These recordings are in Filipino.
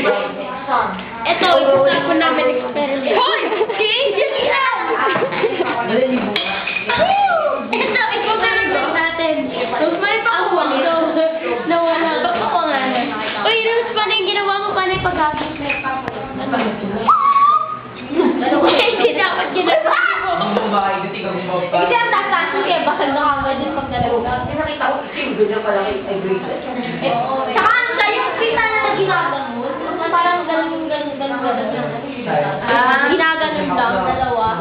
Ito, isasapon namin experiment. Hoy! King! Yan yan! Ito, experiment natin. Tapos may pakuha. Nawala. Pakuha nga na. Uy, Rose, paano yung ginawa mo? Paano yung pag-agis na hindi dapat ginawa mo. Ang babae, dito ikaw mo pa. Kasi ang tatas mo kaya bakal nakangad yung pag nalaga. Nakita ko, ganyan pala kay Grace. Saka ano sa'yo, kita na ginagamot. Parang ganun. Ginaganon daw, dalawa.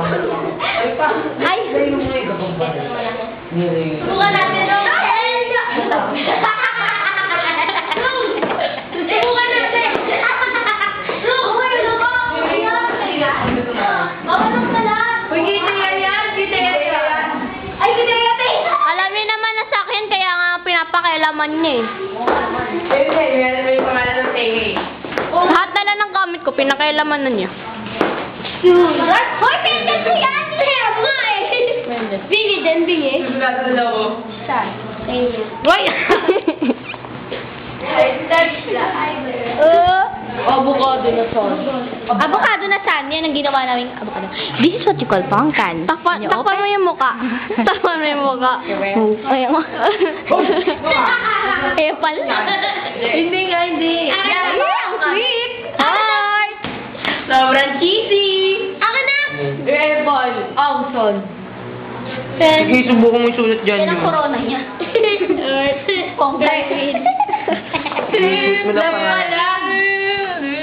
Ay! Buka natin, Rose! Buka natin! Alam niyo naman na sa akin, kaya nga pinapakailaman niya eh. May pangalan ng Tenge. Lahat na lang ng gamit ko, pinakailaman na niya. Hoy, pinagyan si Ate! Ama eh! Bingi din, bingi. Sigurado na ako. Saan? Thank you. Hoy! Avocado na son. Avocado na san. Yan ang ginawa namin avocado. This is what you call pangkan. Takpan mo yung muka. Takpan mo yung muka. Ayan mo. Eh, pala. Hindi nga, hindi. Yan, ang sweet. Hi! Sobrang cheesy! Ako na. Rebol! Awson. Sige, subukan mo yung sulat dyan. Yan ang corona niya. Congratulations. Wala pa nga.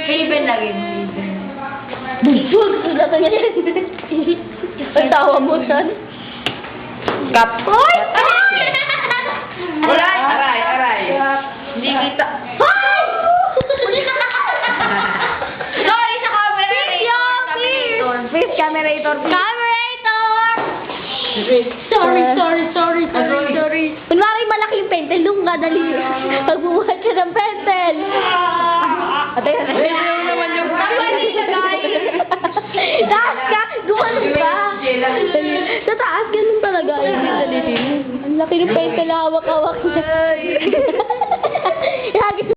Haven lagi. Sulatan niya yan. Ang tawa mo, son. Kap. Hoy! Aray. Hindi kita. Hoy! Sorry sa camera. Please, camerator. Sorry. Kunwari malaki yung pentel, doon ka dali. Pagbubuhat ka ng pentel. Ate, Ayun naman yung Taas ka! Gumanon ka! Sa taas, ganun talaga. Ang laki ng pentel, hawak-hawak niya.